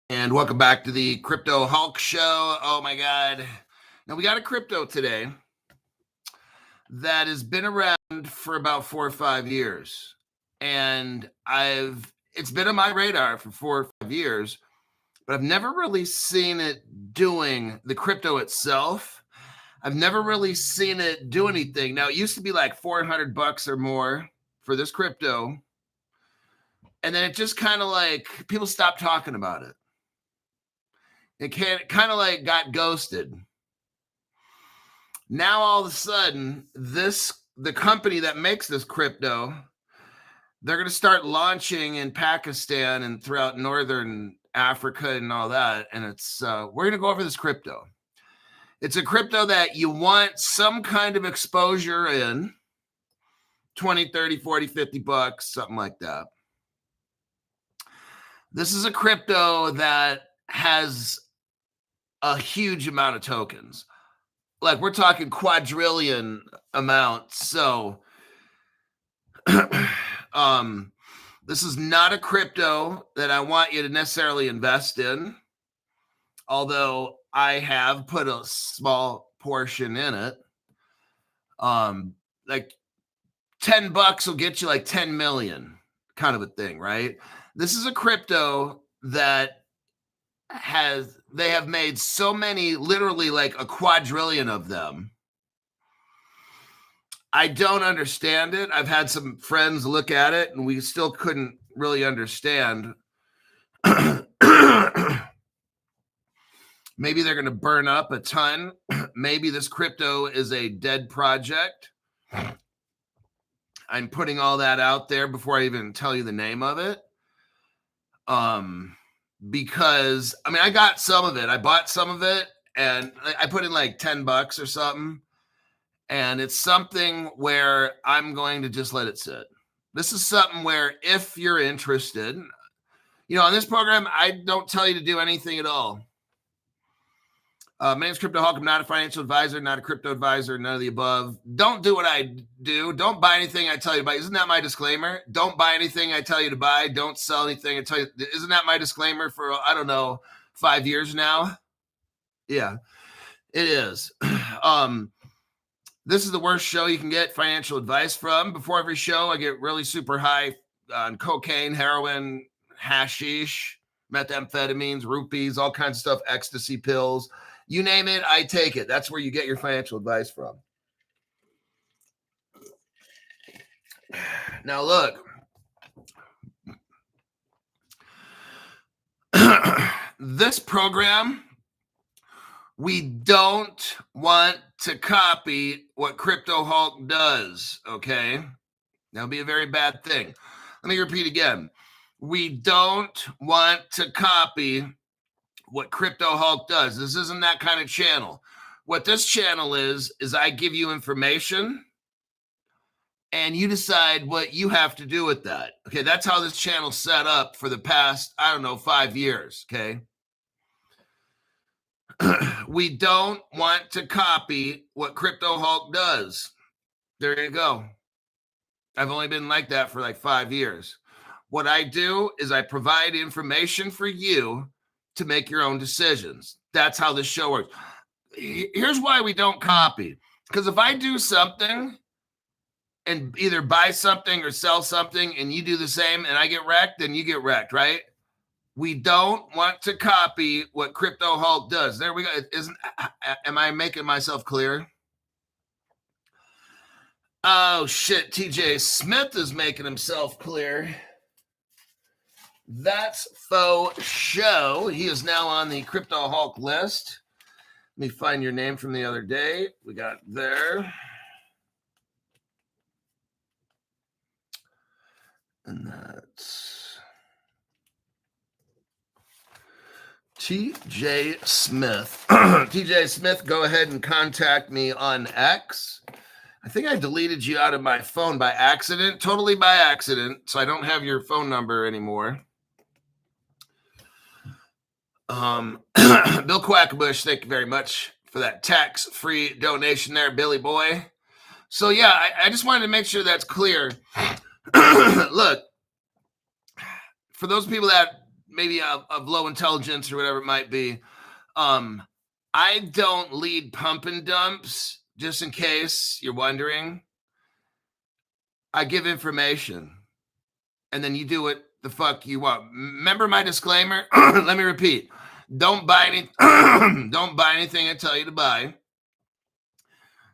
And welcome back to the Crypto Hulk Show. Oh my God. Now we got a crypto today that has been around for about 4 or 5 years. And it's been on my radar for 4 or 5 years, but I've never really seen it doing the crypto itself. I've never really seen it do anything. Now it used to be like $400 or more for this crypto. And then it just kind of like people stopped talking about it. It kind of like got ghosted. Now all of a sudden, the company that makes this crypto, they're going to start launching in Pakistan and throughout northern Africa and all that. And we're going to go over this crypto. It's a crypto that you want some kind of exposure in, 20, 30, 40, 50 bucks, something like that. This is a crypto that has a huge amount of tokens. Like we're talking quadrillion amounts. So this is not a crypto that I want you to necessarily invest in, although I have put a small portion in it. Like $10 will get you like 10 million kind of a thing, right? This is a crypto that they have made so many, literally like a quadrillion of them. I don't understand it. I've had some friends look at it and we still couldn't really understand. Maybe they're going to burn up a ton. Maybe this crypto is a dead project. I'm putting all that out there before I even tell you the name of it. Because I got some of it. I bought some of it and I put in like $10 or something. And it's something where I'm going to just let it sit. This is something where if you're interested, on this program, I don't tell you to do anything at all. My name's Crypto Hulk. I'm not a financial advisor, not a crypto advisor, none of the above. Don't do what I do. Don't buy anything I tell you to buy. Isn't that my disclaimer? Don't buy anything I tell you to buy. Don't sell anything I tell you. Isn't that my disclaimer for, 5 years now? Yeah, it is. This is the worst show you can get financial advice from. Before every show, I get really super high on cocaine, heroin, hashish, methamphetamines, rupees, all kinds of stuff, ecstasy pills. You name it, I take it. That's where you get your financial advice from. Now, look. This program, we don't want to copy what Crypto Hulk does, okay? That'll be a very bad thing. Let me repeat again. We don't want to copy what Crypto Hulk does. This isn't that kind of channel. What this channel is I give you information and you decide what you have to do with that. Okay, that's how this channel's set up for the past, 5 years, okay? We don't want to copy what Crypto Hulk does. There you go. I've only been like that for like 5 years. What I do is I provide information for you to make your own decisions. That's how this show works. Here's why we don't copy. Because if I do something and either buy something or sell something and you do the same and I get wrecked, then you get wrecked, right? We don't want to copy what Crypto Hulk does. There we go. Am I making myself clear? Oh, shit. TJ Smith is making himself clear. That's faux show. He is now on the Crypto Hulk list. Let me find your name from the other day. We got there. And that's TJ Smith. TJ Smith, go ahead and contact me on X. I think I deleted you out of my phone by accident, totally by accident, so I don't have your phone number anymore. Bill Quackabush, thank you very much for that tax-free donation there, Billy boy. So yeah, I just wanted to make sure that's clear. Look, for those people that maybe of low intelligence or whatever it might be. I don't lead pump and dumps, just in case you're wondering. I give information, and then you do what the fuck you want. Remember my disclaimer? Let me repeat. Don't buy anything I tell you to buy.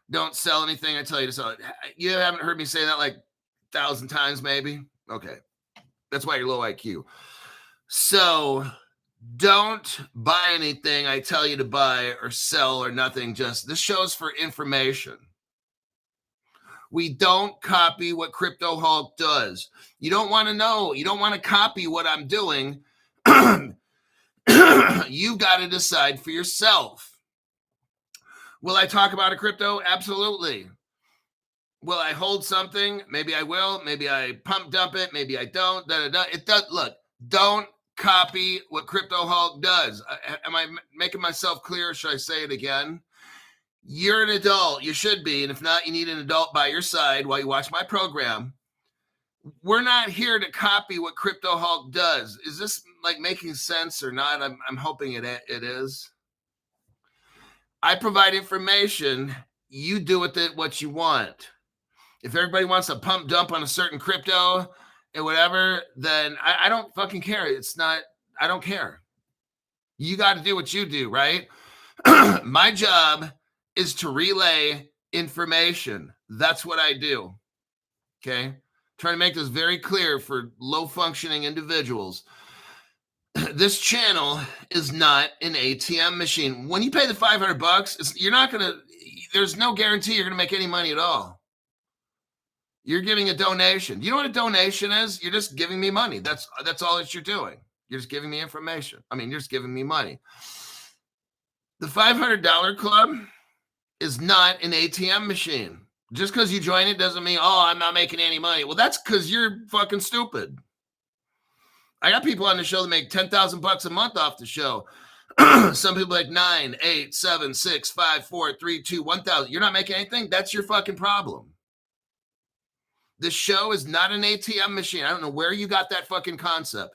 Don't sell anything I tell you to sell. You haven't heard me say that like 1,000 times, maybe? Okay. That's why you're low IQ. So don't buy anything I tell you to buy or sell or nothing. Just this show's for information. We don't copy what Crypto Hulk does. You don't want to know. You don't want to copy what I'm doing. You've got to decide for yourself. Will I talk about a crypto? Absolutely. Will I hold something? Maybe I will. Maybe I pump dump it. Maybe I don't. It does. Look, don't copy what Crypto Hulk does. Am I making myself clear? Should I say it again? You're an adult. You should be. And if not, you need an adult by your side while you watch my program. We're not here to copy what Crypto Hulk does. Is this like making sense or not? I'm hoping it is. I provide information. You do with it what you want. If everybody wants to pump dump on a certain crypto and whatever, then I don't fucking care. I don't care. You got to do what you do, right? My job is to relay information. That's what I do. Okay. Trying to make this very clear for low functioning individuals. This channel is not an ATM machine. When you pay the $500, there's no guarantee you're going to make any money at all. You're giving a donation. You know what a donation is? You're just giving me money. That's all that you're doing. You're just giving me information. You're just giving me money. The $500 club is not an ATM machine. Just because you join it doesn't mean, I'm not making any money. Well, that's because you're fucking stupid. I got people on the show that make $10,000 a month off the show. Some people like 9, 8, 7, 6, 5, 4, 3, 2, 1,000. You're not making anything. That's your fucking problem. This show is not an ATM machine. I don't know where you got that fucking concept.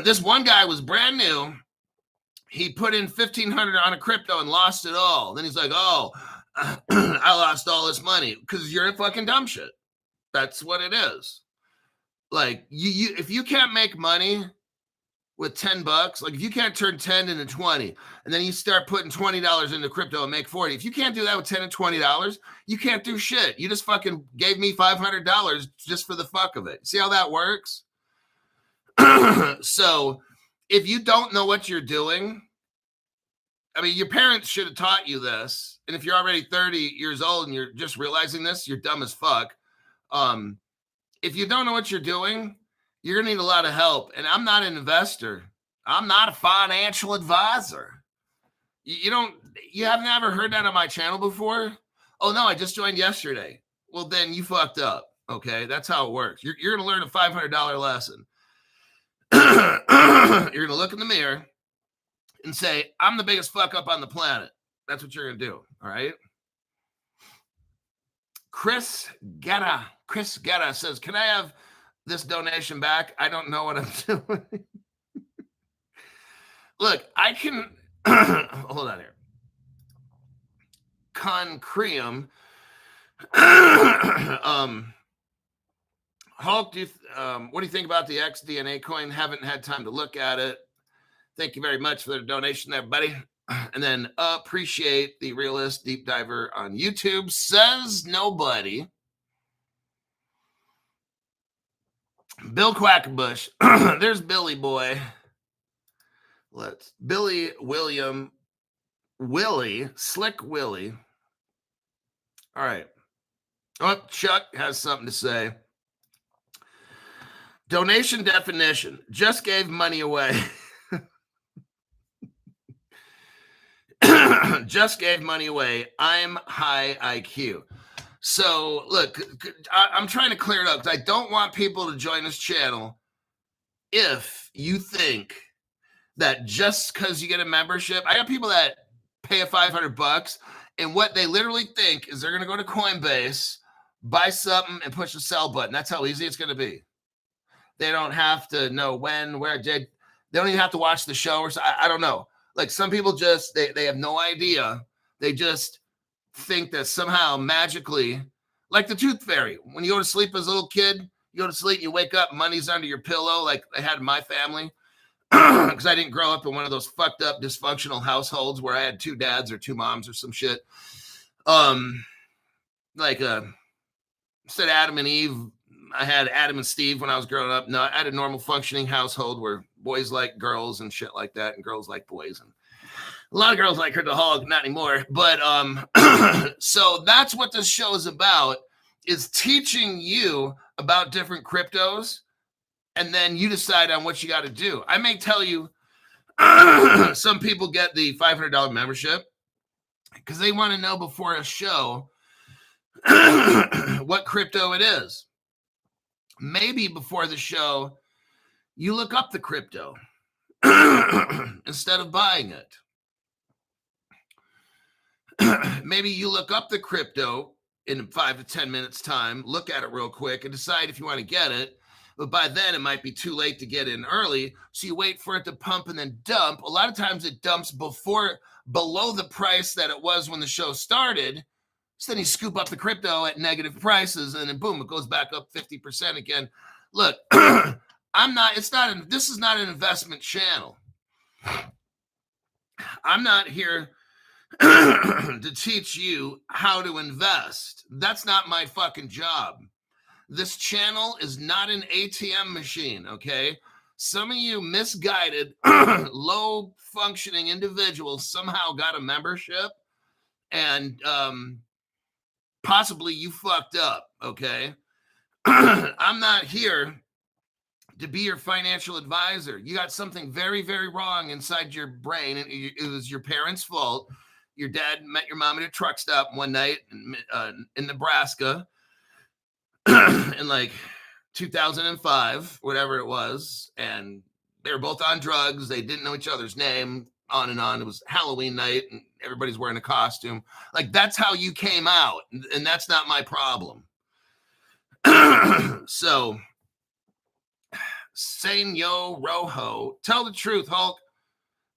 This one guy was brand new. He put in $1,500 on a crypto and lost it all. Then he's like, I lost all this money because you're a fucking dumb shit. That's what it is. Like if you can't make money with $10, like if you can't turn 10 into 20, and then you start putting $20 into crypto and make 40. If you can't do that with $10 and $20, you can't do shit. You just fucking gave me $500 just for the fuck of it. See how that works? So if you don't know what you're doing, your parents should have taught you this. And if you're already 30 years old and you're just realizing this, you're dumb as fuck. If you don't know what you're doing, you're going to need a lot of help. And I'm not an investor. I'm not a financial advisor. You haven't ever heard that on my channel before? Oh, no, I just joined yesterday. Well, then you fucked up. Okay, that's how it works. You're going to learn a $500 lesson. You're going to look in the mirror and say, I'm the biggest fuck up on the planet. That's what you're going to do. All right. Chris Guetta says, can I have this donation back? I don't know what I'm doing. Look, I can hold on here. Concreum. Hulk, what do you think about the XDNA coin? Haven't had time to look at it. Thank you very much for the donation there, buddy. And then appreciate the realist deep diver on YouTube. Says nobody. Bill Quackenbush. There's Billy boy. Billy William Willie, Slick Willie. All right. Oh, Chuck has something to say. Donation definition. Just gave money away. Just gave money away. I'm high IQ. So, look, I'm trying to clear it up because I don't want people to join this channel if you think that just because you get a membership, I got people that pay a $500 and what they literally think is they're going to go to Coinbase, buy something and push the sell button. That's how easy it's going to be. They don't have to know when, where. They don't even have to watch the show or so. I don't know. Like some people just, they have no idea. They just think that somehow magically, like the tooth fairy, when you go to sleep as a little kid, you go to sleep, you wake up, money's under your pillow, like I had in my family. Because I didn't grow up in one of those fucked up dysfunctional households where I had 2 dads or 2 moms or some shit. Like instead of Adam and Eve, I had Adam and Steve when I was growing up. No, I had a normal functioning household where boys like girls and shit like that, and girls like boys. And a lot of girls like her the hog, not anymore. But so that's what this show is about, is teaching you about different cryptos, and then you decide on what you got to do. I may tell you, some people get the $500 membership because they want to know before a show what crypto it is. Maybe before the show, you look up the crypto instead of buying it. Maybe you look up the crypto in 5 to 10 minutes time, look at it real quick and decide if you want to get it. But by then it might be too late to get in early. So you wait for it to pump and then dump. A lot of times it dumps below the price that it was when the show started. So then you scoop up the crypto at negative prices and then boom, it goes back up 50% again. Look, this is not an investment channel. I'm not here to teach you how to invest. That's not my fucking job. This channel is not an ATM machine, okay? Some of you misguided, low functioning individuals somehow got a membership and possibly you fucked up, okay? I'm not here to be your financial advisor. You got something very, very wrong inside your brain. And it was your parents' fault. Your dad met your mom at a truck stop one night in Nebraska in like 2005, whatever it was. And they were both on drugs. They didn't know each other's name, on and on. It was Halloween night and everybody's wearing a costume. Like, that's how you came out. And that's not my problem. So, Senyo Rojo, tell the truth, Hulk.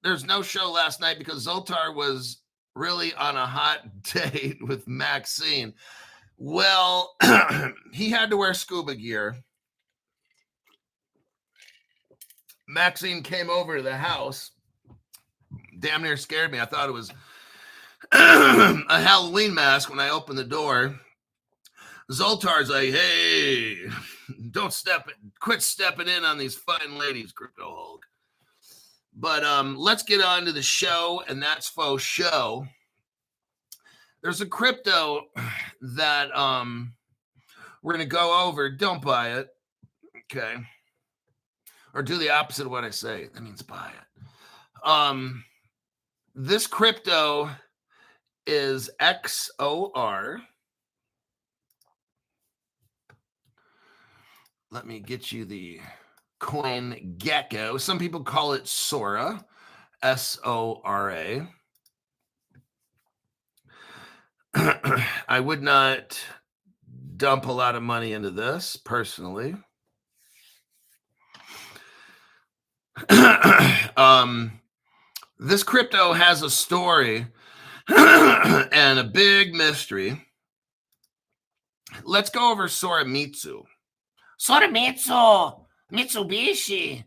There's no show last night because Zoltar was really on a hot date with Maxine. Well, he had to wear scuba gear. Maxine came over to the house. Damn near scared me. I thought it was a Halloween mask when I opened the door. Zoltar's like, hey, quit stepping in on these fine ladies, Crypto Hulk. But let's get on to the show, and that's faux show. There's a crypto that we're going to go over. Don't buy it, okay? Or do the opposite of what I say. That means buy it. This crypto is XOR. Let me get you the coin gecko. Some people call it Sora, SORA. I would not dump a lot of money into this personally. This crypto has a story and a big mystery. Let's go over Soramitsu. Soramitsu, Mitsubishi.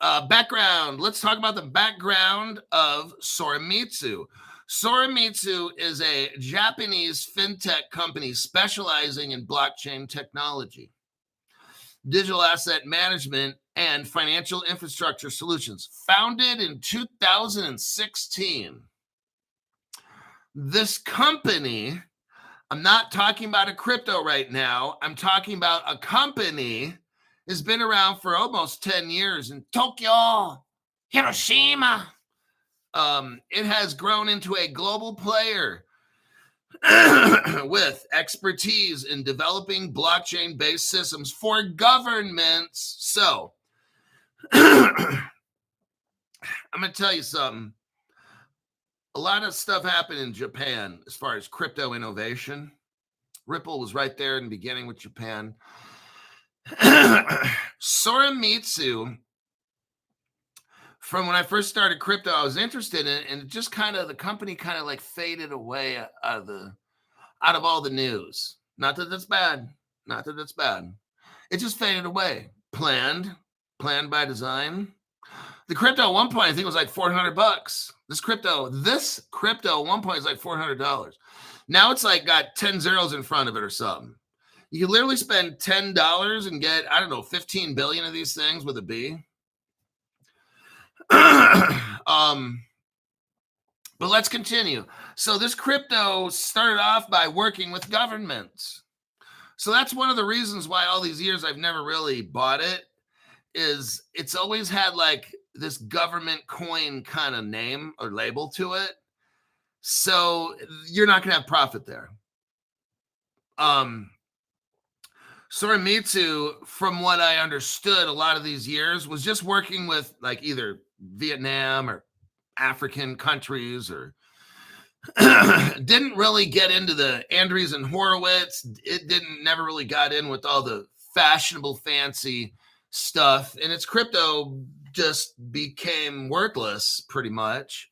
Background. Let's talk about the background of Soramitsu. Soramitsu is a Japanese fintech company specializing in blockchain technology, digital asset management, and financial infrastructure solutions. Founded in 2016. This company, I'm not talking about a crypto right now. I'm talking about a company has been around for almost 10 years in Tokyo, Hiroshima. It has grown into a global player with expertise in developing blockchain-based systems for governments. So, I'm going to tell you something. A lot of stuff happened in Japan as far as crypto innovation. Ripple was right there in the beginning with Japan. Soramitsu, from when I first started crypto, I was interested in it, and it just kind of the company kind of like faded away out of all the news. Not that that's bad. Not that that's bad. It just faded away. Planned by design. The crypto at one point, I think it was like $400. This crypto at one point is like $400. Now it's like got 10 zeros in front of it or something. You can literally spend $10 and get, I don't know, 15 billion of these things with a B. But let's continue. So this crypto started off by working with governments. So that's one of the reasons why all these years I've never really bought it, is it's always had like this government coin kind of name or label to it. So you're not going to have profit there. Soramitsu, from what I understood a lot of these years, was just working with like either Vietnam or African countries, or didn't really get into the Andreessen Horowitz. It never really got in with all the fashionable, fancy stuff, and its crypto just became worthless pretty much.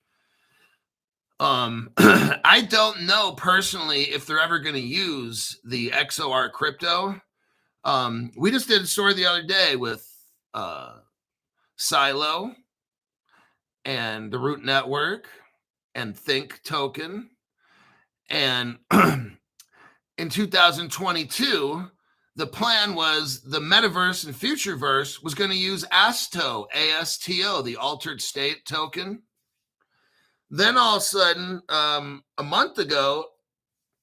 I don't know personally if they're ever going to use the XOR crypto. We just did a story the other day with Silo and the Root Network and Think Token. And in 2022, the plan was the metaverse and futureverse was going to use ASTO, ASTO, the altered state token. Then all of a sudden, a month ago,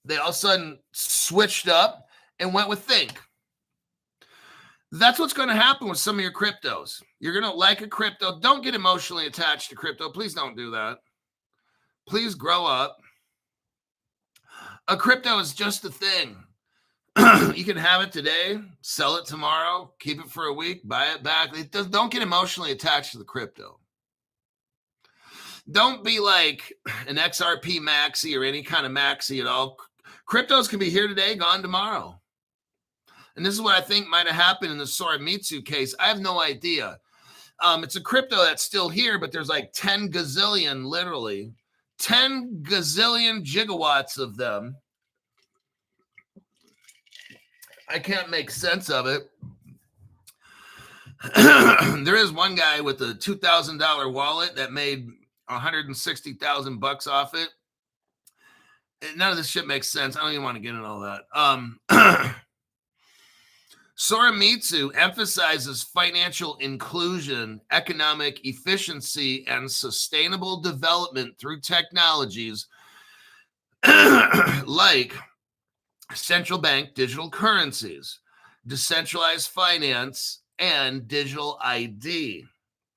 they all of a sudden switched up and went with Think. That's what's going to happen with some of your cryptos. You're going to like a crypto. Don't get emotionally attached to crypto. Please don't do that. Please grow up. A crypto is just a thing. You can have it today, sell it tomorrow, keep it for a week, buy it back. Don't get emotionally attached to the crypto. Don't be like an XRP maxi or any kind of maxi at all. Cryptos can be here today, gone tomorrow. And this is what I think might have happened in the Soramitsu case. I have no idea. It's a crypto that's still here, but there's like 10 gazillion, literally 10 gazillion gigawatts of them. I can't make sense of it. There is one guy with a $2,000 wallet that made $160,000 off it. None of this shit makes sense. I don't even want to get into all that. Soramitsu emphasizes financial inclusion, economic efficiency, and sustainable development through technologies like central bank digital currencies, decentralized finance, and digital ID.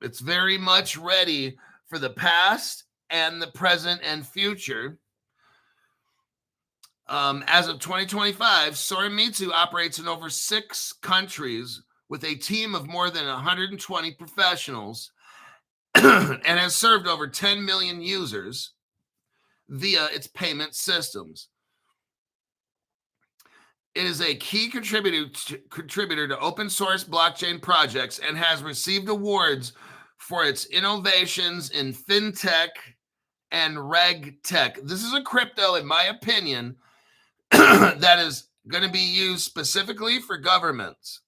It's very much ready for the past and the present and future. As of 2025, Soramitsu operates in over 6 countries with a team of more than 120 professionals and has served over 10 million users via its payment systems. It is a key contributor to open source blockchain projects and has received awards for its innovations in fintech and regtech. This is a crypto, in my opinion, that is going to be used specifically for governments.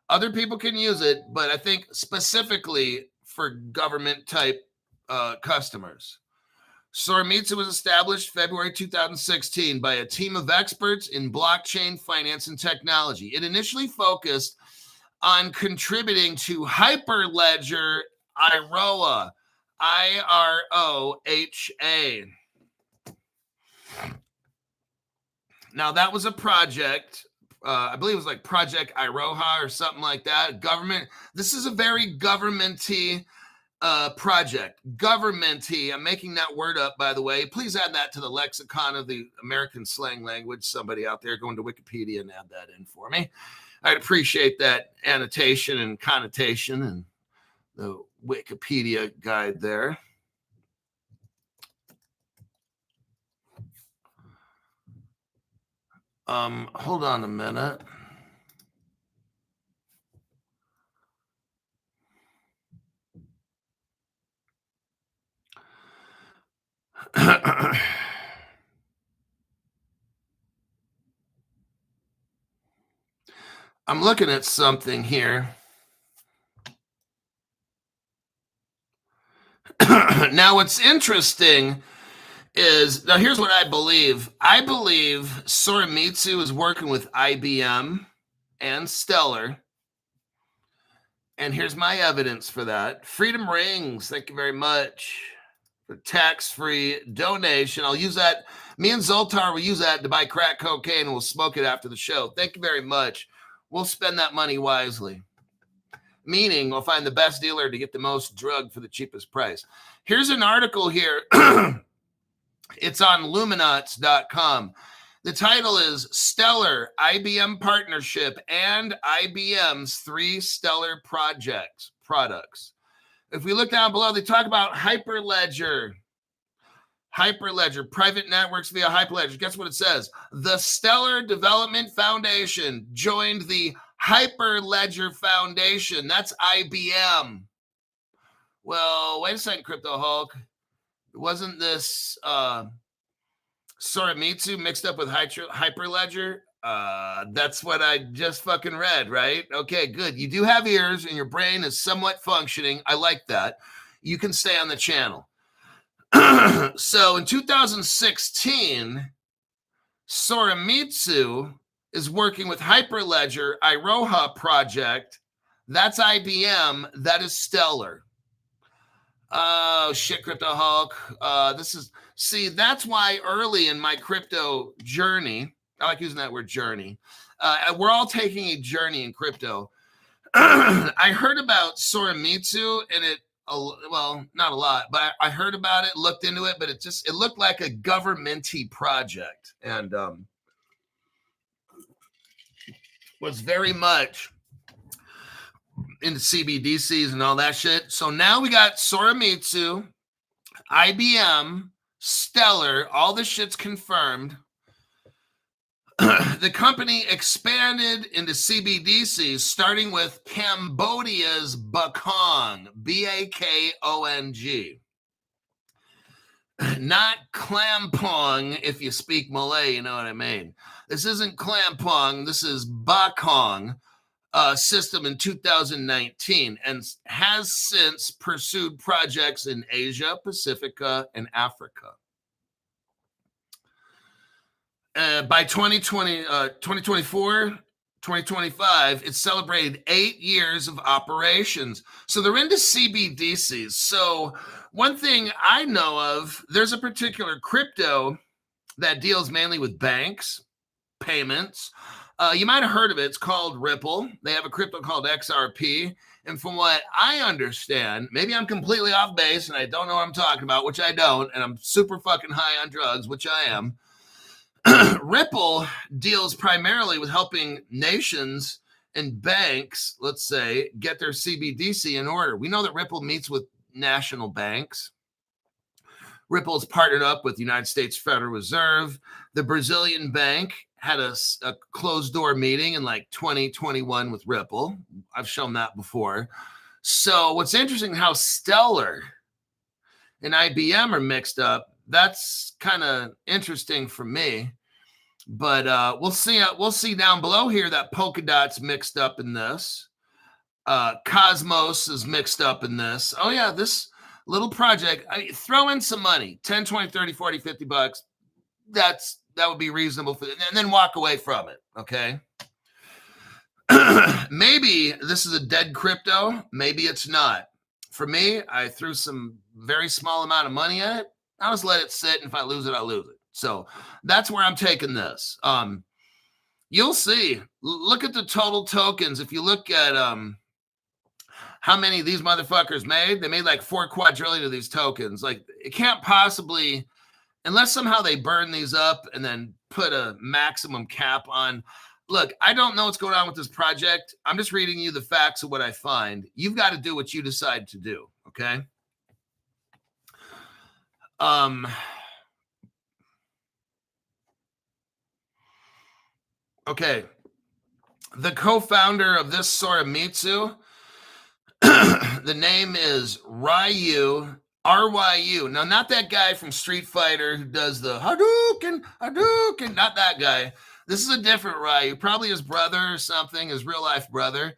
Other people can use it, but I think specifically for government type customers. Soramitsu was established February 2016 by a team of experts in blockchain finance and technology. It initially focused on contributing to Hyperledger IROHA, IROHA. Now, that was a project. I believe it was like Project IROHA or something like that. Government. This is a very governmenty project. Governmenty. I'm making that word up, by the way. Please add that to the lexicon of the American slang language. Somebody out there going to Wikipedia and add that in for me. I'd appreciate that annotation and connotation and the Wikipedia guide there. Hold on a minute. I'm looking at something here. Now, what's interesting is, now here's what I believe. I believe Soramitsu is working with IBM and Stellar. And here's my evidence for that. Freedom Rings, thank you very much for tax-free donation. I'll use that. Me and Zoltar will use that to buy crack cocaine, and we'll smoke it after the show. Thank you very much. We'll spend that money wisely. Meaning we'll find the best dealer to get the most drug for the cheapest price. Here's an article here. It's on luminauts.com. The title is Stellar IBM Partnership and IBM's 3 Stellar products. If we look down below, they talk about Hyperledger, private networks via Hyperledger. Guess what it says? The Stellar Development Foundation joined the Hyperledger Foundation. That's IBM. Well, wait a second, Crypto Hulk. Wasn't this Soramitsu mixed up with Hyperledger? That's what I just fucking read, right? Okay, good. You do have ears and your brain is somewhat functioning. I like that. You can stay on the channel. So in 2016, Soramitsu is working with Hyperledger, Iroha project. That's IBM. That is Stellar. Oh, shit, Crypto Hulk. That's why early in my crypto journey, I like using that word journey. We're all taking a journey in crypto. I heard about Soramitsu and not a lot, but I heard about it, looked into it, but it looked like a government-y project and was very much into CBDCs and all that shit. So now we got Soramitsu, IBM, Stellar, all this shit's confirmed. The company expanded into CBDCs, starting with Cambodia's Bakong, Bakong. Not Klampong, if you speak Malay, you know what I mean. This isn't Klampong, this is Bakong system in 2019, and has since pursued projects in Asia, Pacifica, and Africa. By 2024, 2025, it celebrated 8 years of operations. So they're into CBDCs. So one thing I know of, there's a particular crypto that deals mainly with banks, payments. You might have heard of it. It's called Ripple. They have a crypto called XRP. And from what I understand, maybe I'm completely off base and I don't know what I'm talking about, which I don't, and I'm super fucking high on drugs, which I am. Ripple deals primarily with helping nations and banks, let's say, get their CBDC in order. We know that Ripple meets with national banks. Ripple is partnered up with the United States Federal Reserve. The Brazilian bank had a closed door meeting in like 2021 with Ripple. I've shown that before. So what's interesting, how Stellar and IBM are mixed up. That's kind of interesting for me. But we'll see down below here that Polkadot's mixed up in this. Cosmos is mixed up in this. Oh yeah, this little project, throw in some money, 10, 20, 30, 40, 50 bucks. That would be reasonable for it, and then walk away from it, okay? Maybe this is a dead crypto. Maybe it's not. For me, I threw some very small amount of money at it. I'll just let it sit, and if I lose it, I'll lose it. So that's where I'm taking this. You'll see. Look at the total tokens. If you look at how many these motherfuckers made, they made like 4 quadrillion of these tokens. Like, it can't possibly, unless somehow they burn these up and then put a maximum cap on. Look, I don't know what's going on with this project. I'm just reading you the facts of what I find. You've got to do what you decide to do, okay? Okay. The co-founder of this Soramitsu, the name is Ryu, R-Y-U. Now, not that guy from Street Fighter who does the Hadouken, not that guy. This is a different Ryu, probably his brother or something, his real life brother.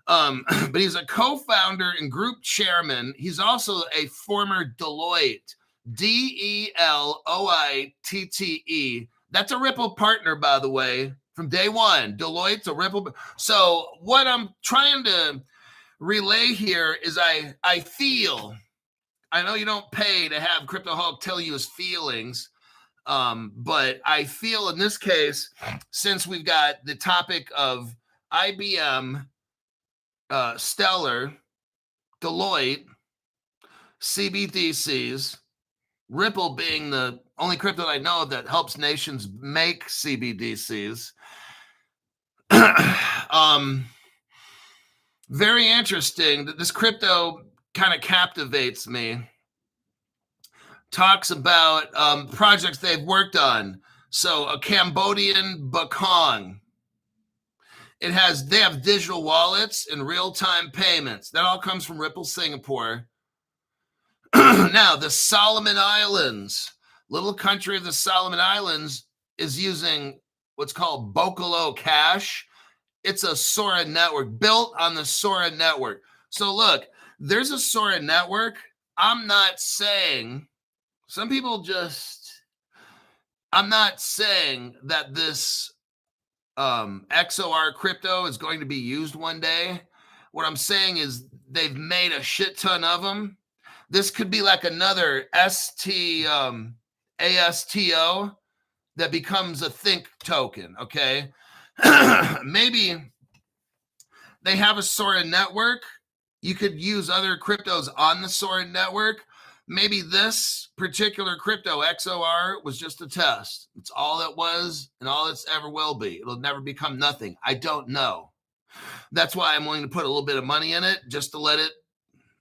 But he's a co-founder and group chairman. He's also a former Deloitte, Deloitte. That's a Ripple partner, by the way, from day one. Deloitte's a Ripple. So what I'm trying to relay here is I feel, I know you don't pay to have Crypto Hulk tell you his feelings, but I feel in this case, since we've got the topic of IBM, Stellar, Deloitte, CBDCs, Ripple being the only crypto I know that helps nations make CBDCs. Very interesting that this crypto kind of captivates me. Talks about projects they've worked on. So a Cambodian Bakong. They have digital wallets and real-time payments. That all comes from Ripple Singapore. Now, the Solomon Islands, little country of the Solomon Islands, is using what's called Bocolo Cash. It's a Sora network built on the Sora network. So look, there's a Sora network. I'm not saying, some people just, I'm not saying that this XOR crypto is going to be used one day. What I'm saying is they've made a shit ton of them. This could be like another ASTO that becomes a think token, okay? Maybe they have a Sora network. You could use other cryptos on the Sora network. Maybe this particular crypto, XOR, was just a test. It's all it was and all it's ever will be. It'll never become nothing. I don't know. That's why I'm willing to put a little bit of money in it just to let it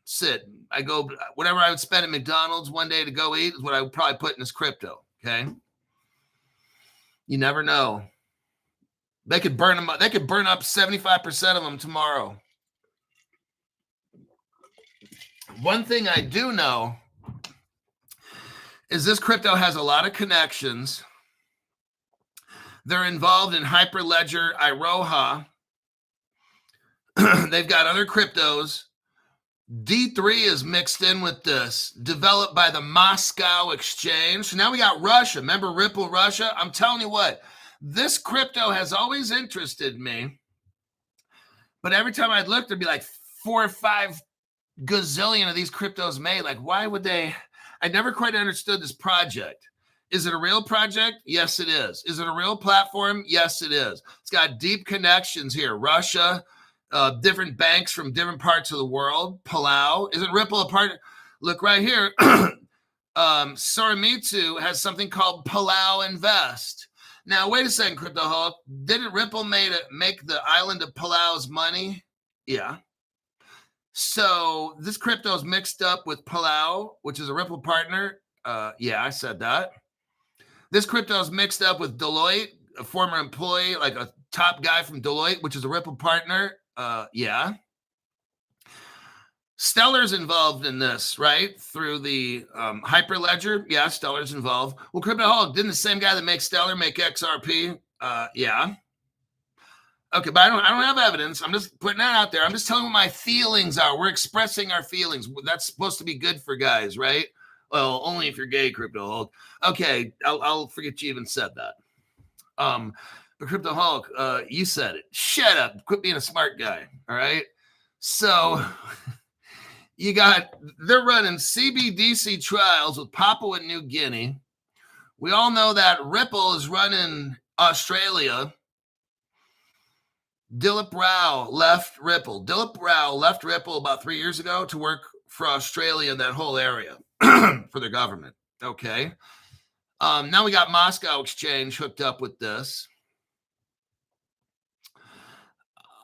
sit. I go, whatever I would spend at McDonald's one day to go eat is what I would probably put in this crypto, okay? You never know. They could burn them up. They could burn up 75% of them tomorrow. One thing I do know is this crypto has a lot of connections. They're involved in Hyperledger, Iroha. They've got other cryptos. D3 is mixed in with this, developed by the Moscow Exchange. So now we got Russia. Remember Ripple Russia? I'm telling you what, this crypto has always interested me. But every time I'd look, there'd be like 4 or 5 gazillion of these cryptos made. Like, why would they? I never quite understood this project. Is it a real project? Yes, it is. Is it a real platform? Yes, it is. It's got deep connections here. Russia, different banks from different parts of the world. Palau. Isn't Ripple a part? Look right here. Soramitsu has something called Palau Invest. Now, wait a second, Crypto Hulk. Didn't Ripple make the island of Palau's money? Yeah. So this crypto is mixed up with Palau, which is a Ripple partner. Yeah, I said that. This crypto is mixed up with Deloitte, a former employee, like a top guy from Deloitte, which is a Ripple partner. Yeah. Stellar's involved in this, right? Through the Hyperledger. Yeah, Stellar's involved. Well, Crypto Hulk, didn't the same guy that makes Stellar make XRP? Yeah. Okay, but I don't have evidence. I'm just putting that out there. I'm just telling you what my feelings are. We're expressing our feelings. That's supposed to be good for guys, right? Well, only if you're gay, Crypto Hulk. Okay, I'll forget you even said that. But Crypto Hulk, you said it. Shut up. Quit being a smart guy. All right. So they're running CBDC trials with Papua New Guinea. We all know that Ripple is running Australia. Dilip Rao left Ripple. Dilip Rao left Ripple about 3 years ago to work for Australia in that whole area for their government. Okay. Now we got Moscow Exchange hooked up with this.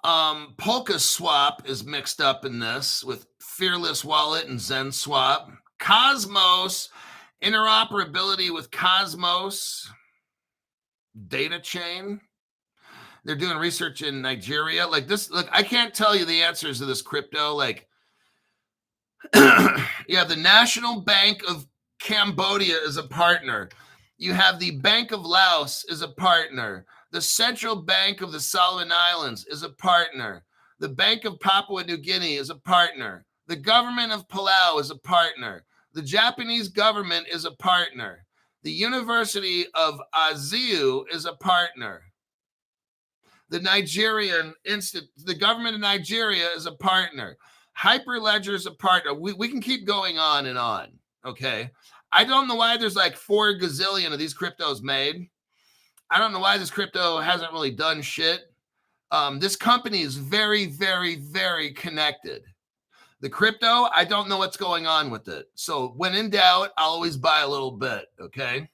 Polka Swap is mixed up in this with Fearless Wallet and Zen Swap. Cosmos, interoperability with Cosmos data chain. They're doing research in Nigeria. Like this, look, I can't tell you the answers to this crypto. Like, you have the National Bank of Cambodia as a partner. You have the Bank of Laos as a partner. The Central Bank of the Solomon Islands is a partner. The Bank of Papua New Guinea is a partner. The government of Palau is a partner. The Japanese government is a partner. The University of Aziu is a partner. The government of Nigeria is a partner. Hyperledger is a partner. We can keep going on and on, okay? I don't know why there's like 4 gazillion of these cryptos made. I don't know why this crypto hasn't really done shit. This company is very, very, very connected. The crypto, I don't know what's going on with it. So when in doubt, I'll always buy a little bit, okay?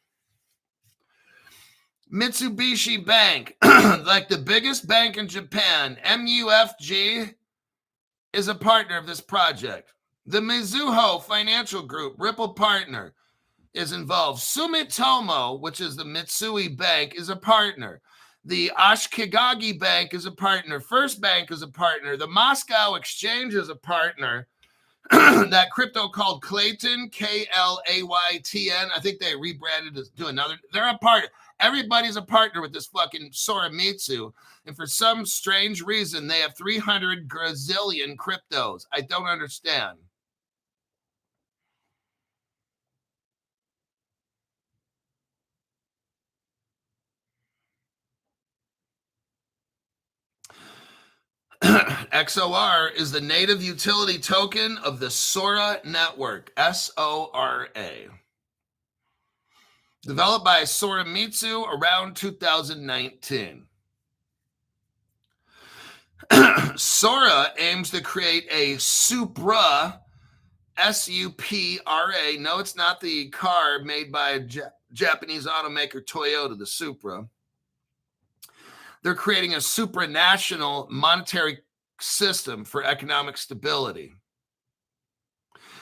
Mitsubishi Bank, like the biggest bank in Japan, MUFG, is a partner of this project. The Mizuho Financial Group, Ripple partner, is involved. Sumitomo, which is the Mitsui Bank, is a partner. The Ashikagagi Bank is a partner. First Bank is a partner. The Moscow Exchange is a partner. That crypto called Clayton, Klaytn, I think they rebranded to another. They're a partner. Everybody's a partner with this fucking Soramitsu. And for some strange reason, they have 300 gazillion cryptos. I don't understand. XOR is the native utility token of the Sora network, SORA. Developed by Soramitsu around 2019. Sora aims to create a Supra, S-U-P-R-A. No, it's not the car made by Japanese automaker Toyota, the Supra. They're creating a supranational monetary system for economic stability,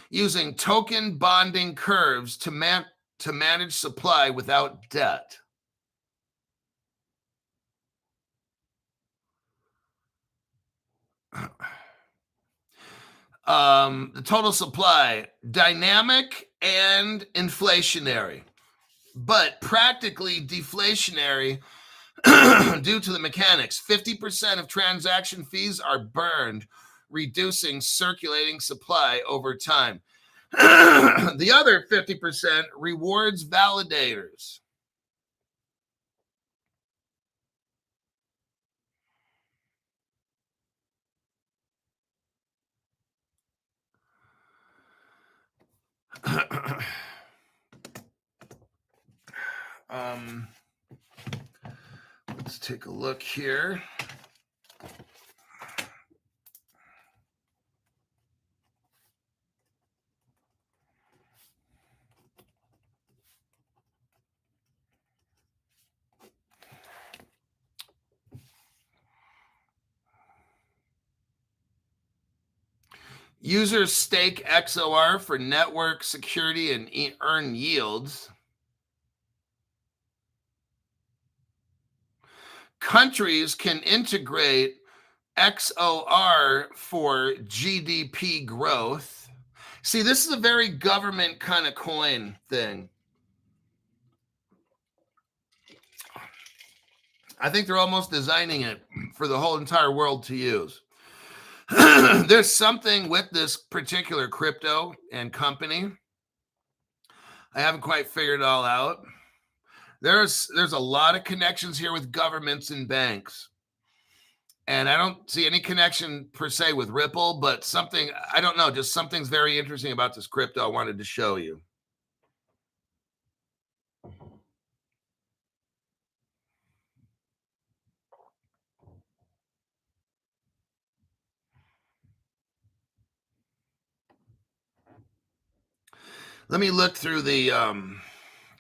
using token bonding curves to manage supply without debt. The total supply, dynamic and inflationary, but practically deflationary due to the mechanics. 50% of transaction fees are burned, reducing circulating supply over time. The other 50% rewards validators. Let's take a look here. Users stake XOR for network security and earn yields. Countries can integrate XOR for GDP growth. See, this is a very government kind of coin thing. I think they're almost designing it for the whole entire world to use. There's something with this particular crypto and company. I haven't quite figured it all out. There's a lot of connections here with governments and banks. And I don't see any connection per se with Ripple, but something, I don't know, just something's very interesting about this crypto I wanted to show you. Let me look through the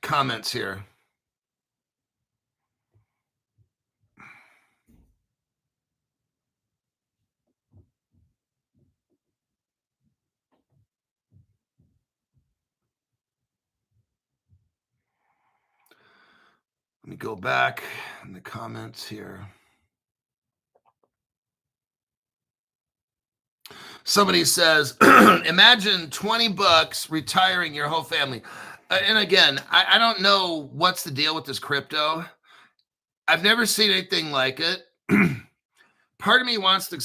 comments here. Let me go back in the comments here. Somebody says, imagine 20 bucks retiring your whole family. And again, I don't know what's the deal with this crypto. I've never seen anything like it. Part of me wants to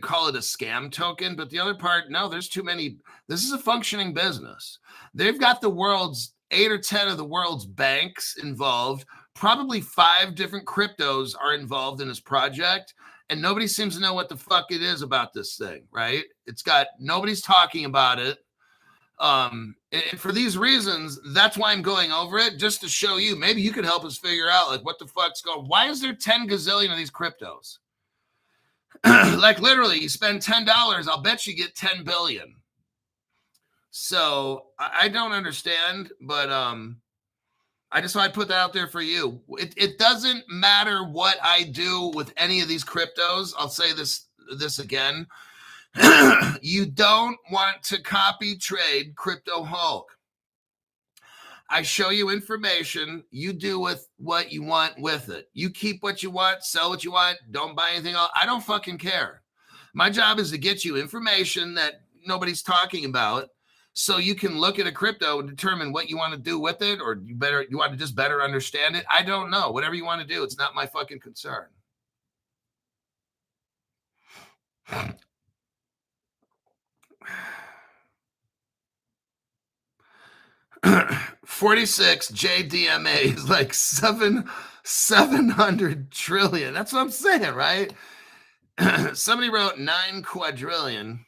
call it a scam token, but the other part, no, there's too many. This is a functioning business. They've got the world's 8 or 10 of the world's banks involved. Probably 5 different cryptos are involved in this project, and nobody seems to know what the fuck it is about this thing, right? Nobody's talking about it. And for these reasons, that's why I'm going over it, just to show you. Maybe you could help us figure out, like, what the fuck's going. Why is there 10 gazillion of these cryptos? Like, literally, you spend $10, I'll bet you get 10 billion. So I don't understand, but I just want to put that out there for you. It doesn't matter what I do with any of these cryptos. I'll say this again. You don't want to copy trade Crypto Hulk. I show you information. You do with what you want with it. You keep what you want, sell what you want, don't buy anything else. I don't fucking care. My job is to get you information that nobody's talking about, so you can look at a crypto and determine what you want to do with it, or you want to just better understand it. I don't know. Whatever you want to do, it's not my fucking concern. 46 JDMA is like 700 trillion. That's what I'm saying, right? Somebody wrote 9 quadrillion.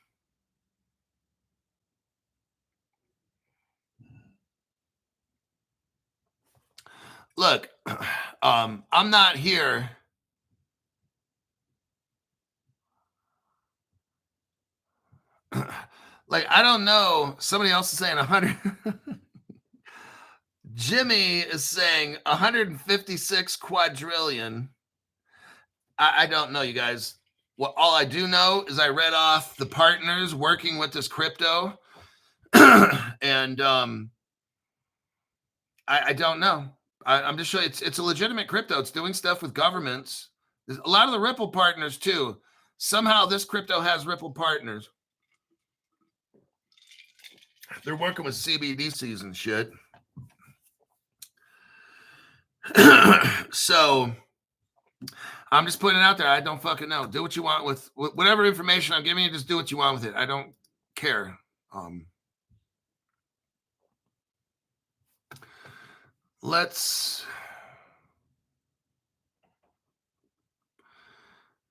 Look, I'm not here. Like, I don't know. Somebody else is saying 100. Jimmy is saying 156 quadrillion. I don't know, you guys. Well, all I do know is I read off the partners working with this crypto. And I don't know. I'm just showing it's a legitimate crypto. It's doing stuff with governments. There's a lot of the Ripple partners too. Somehow this crypto has Ripple partners. They're working with CBDCs and shit. So I'm just putting it out there. I don't fucking know. Do what you want with whatever information I'm giving you. Just do what you want with it. I don't care.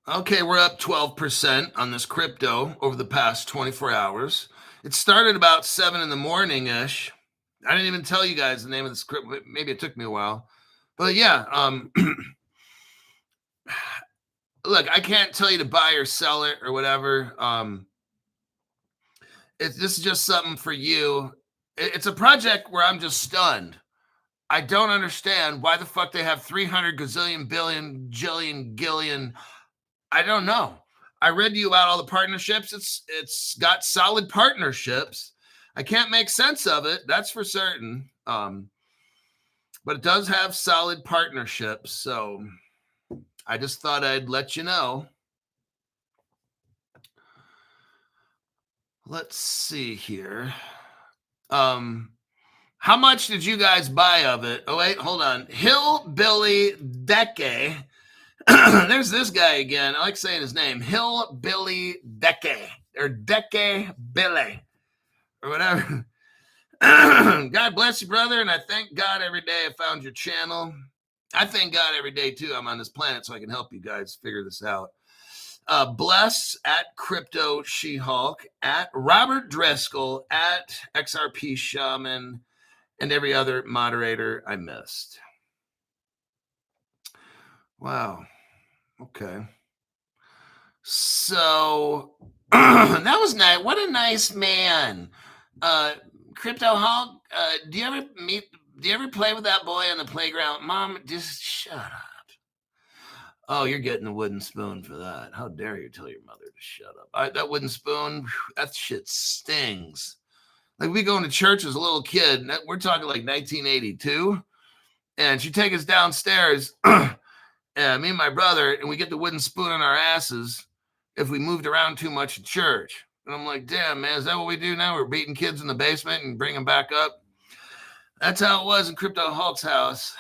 Okay, we're up 12% on this crypto over the past 24 hours. It started about 7 in the morning-ish. I didn't even tell you guys the name of the script. Maybe it took me a while. But yeah, look, I can't tell you to buy or sell it or whatever. This is just something for you. It's a project where I'm just stunned. I don't understand why the fuck they have 300 gazillion, billion, jillion, gillion. I don't know. I read to you about all the partnerships. It's got solid partnerships. I can't make sense of it. That's for certain. But it does have solid partnerships. So I just thought I'd let you know. Let's see here. How much did you guys buy of it? Oh, wait, hold on. Hillbilly Deke. There's this guy again. I like saying his name. Hillbilly Deke. Or Deke Billy. Or whatever. God bless you, brother. And I thank God every day I found your channel. I thank God every day, too. I'm on this planet so I can help you guys figure this out. Bless at Crypto She-Hulk, at Robert Driscoll, at XRP Shaman, and every other moderator I missed. Wow. Okay. So that was nice. What a nice man. Crypto Hulk, do you ever play with that boy on the playground? Mom, just shut up. Oh, you're getting a wooden spoon for that. How dare you tell your mother to shut up? That wooden spoon, that shit stings. Like, we going to church as a little kid. We're talking like 1982. And she'd take us downstairs, and me and my brother, and we get the wooden spoon in our asses if we moved around too much at church. And I'm like, damn, man, is that what we do now? We're beating kids in the basement and bring them back up? That's how it was in Crypto Hulk's house.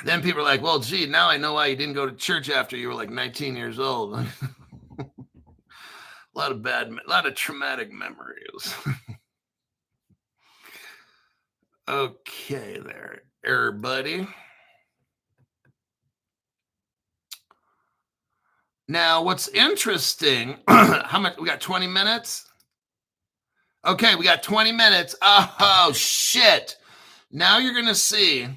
Then people are like, well, gee, now I know why you didn't go to church after you were like 19 years old. A lot of traumatic memories. Okay, there, everybody. Now, what's interesting, how much? We got 20 minutes? Okay, we got 20 minutes. Oh, shit. Now you're going to see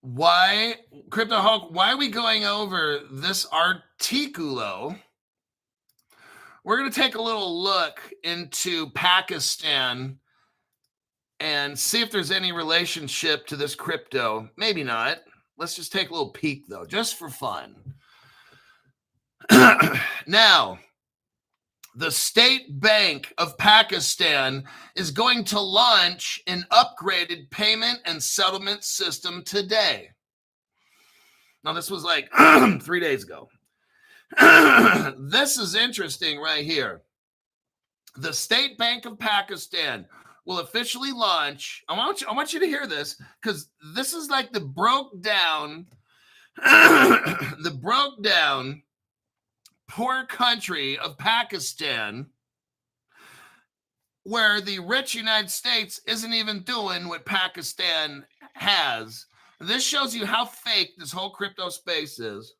why, Crypto Hulk, why are we going over this articulo? We're going to take a little look into Pakistan and see if there's any relationship to this crypto. Maybe not. Let's just take a little peek, though, just for fun. Now, the State Bank of Pakistan is going to launch an upgraded payment and settlement system today. Now, this was like 3 days ago. This is interesting right here. The State Bank of Pakistan will officially launch. I want you to hear this, because this is like the broke down poor country of Pakistan, where the rich United States isn't even doing what Pakistan has. This shows you how fake this whole crypto space is.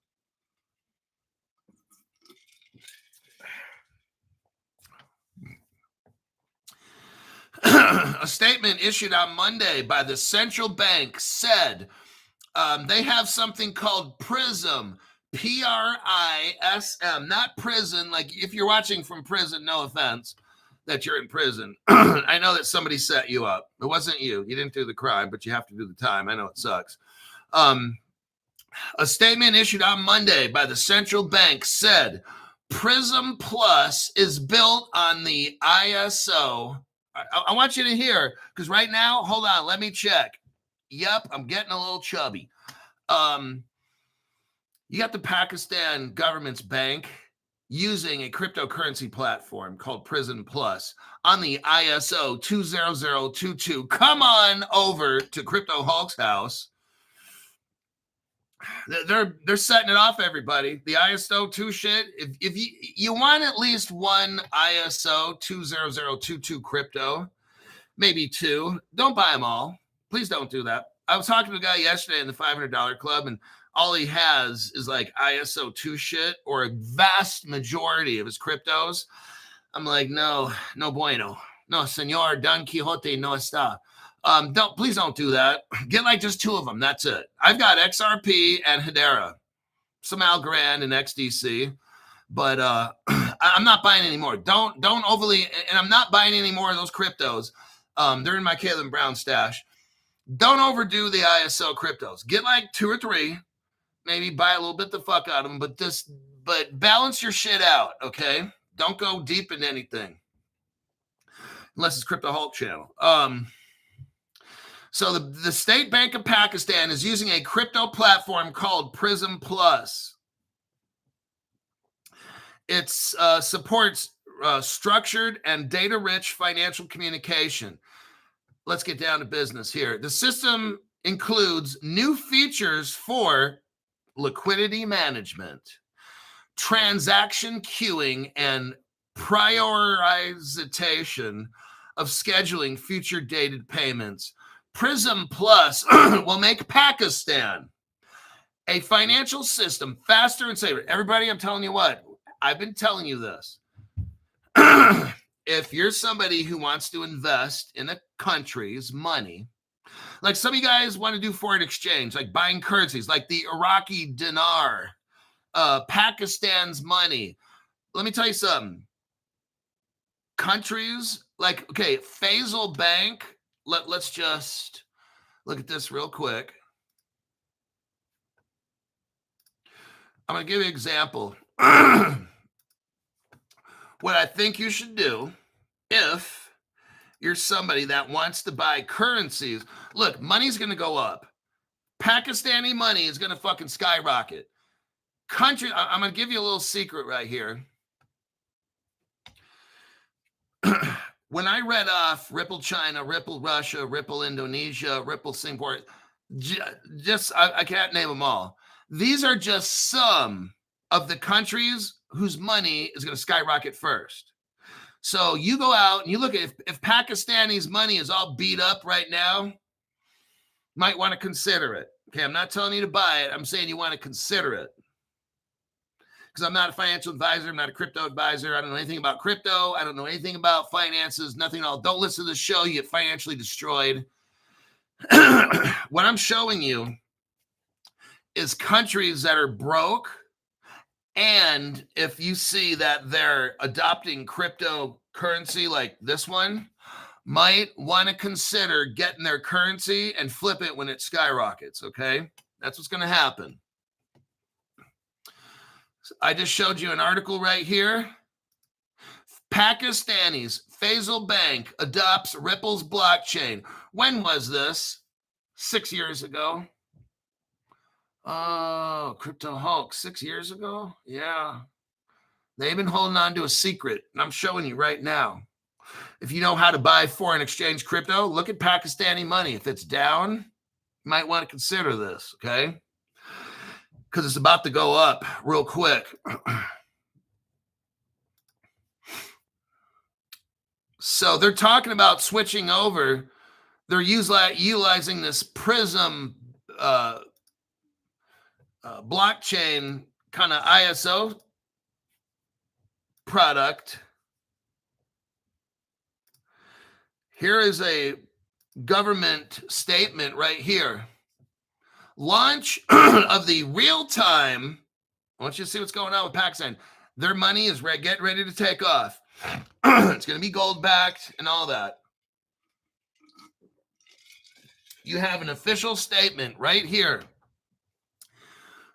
A statement issued on Monday by the central bank said they have something called PRISM, PRISM, not prison. Like if you're watching from prison, no offense that you're in prison. I know that somebody set you up. It wasn't you. You didn't do the crime, but you have to do the time. I know it sucks. A statement issued on Monday by the central bank said PRISM Plus is built on the ISO. I want you to hear, because right now, hold on, let me check. Yep, I'm getting a little chubby. You got the Pakistan government's bank using a cryptocurrency platform called PRISM Plus on the ISO 20022. Come on over to Crypto Hulk's house. They're setting it off, everybody. The ISO 2 shit. If you want at least one ISO 20022 crypto, maybe two, don't buy them all. Please don't do that. I was talking to a guy yesterday in the $500 club, and all he has is like ISO 2 shit, or a vast majority of his cryptos. I'm like, no bueno. No, senor Don Quixote no está. Please don't do that. Get like just two of them. That's it. I've got XRP and Hedera, some Algorand and XDC, but I'm not buying any more. Don't overly, and I'm not buying any more of those cryptos. They're in my Caleb Brown stash. Don't overdo the ISO cryptos. Get like two or three, maybe buy a little bit the fuck out of them, but balance your shit out, okay? Don't go deep in anything, unless it's Crypto Hulk channel. So the State Bank of Pakistan is using a crypto platform called PRISM Plus. It supports structured and data-rich financial communication. Let's get down to business here. The system includes new features for liquidity management, transaction queuing, and prioritization of scheduling future dated payments. PRISM Plus will make Pakistan a financial system faster and safer. Everybody, I'm telling you what, I've been telling you this. If you're somebody who wants to invest in a country's money, like some of you guys want to do foreign exchange, like buying currencies, like the Iraqi dinar, Pakistan's money. Let me tell you something. Countries like, okay, Faisal Bank, let's just look at this real quick. I'm going to give you an example. What I think you should do if you're somebody that wants to buy currencies. Look, money's going to go up. Pakistani money is going to fucking skyrocket. I'm going to give you a little secret right here. when I read off Ripple China, Ripple Russia, Ripple Indonesia, Ripple Singapore, I can't name them all. These are just some of the countries whose money is going to skyrocket first. So you go out and you look at if Pakistani's money is all beat up right now, might want to consider it. Okay, I'm not telling you to buy it. I'm saying you want to consider it. Because I'm not a financial advisor. I'm not a crypto advisor. I don't know anything about crypto. I don't know anything about finances, nothing at all. Don't listen to the show. You get financially destroyed. What I'm showing you is countries that are broke. And if you see that they're adopting cryptocurrency like this one, might want to consider getting their currency and flip it when it skyrockets, okay? That's what's going to happen. I just showed you an article right here. Pakistani's Faisal Bank adopts Ripple's blockchain. When was this? 6 years ago. Oh, Crypto Hulk, 6 years ago? Yeah. They've been holding on to a secret, and I'm showing you right now. If you know how to buy foreign exchange crypto, look at Pakistani money. If it's down, you might want to consider this, okay? Because it's about to go up real quick. So they're talking about switching over. They're utilizing this Prism blockchain kind of ISO product. Here is a government statement right here. Launch of the real-time, I want you to see what's going on with Pakistan. Their money is getting ready to take off. It's going to be gold-backed and all that. You have an official statement right here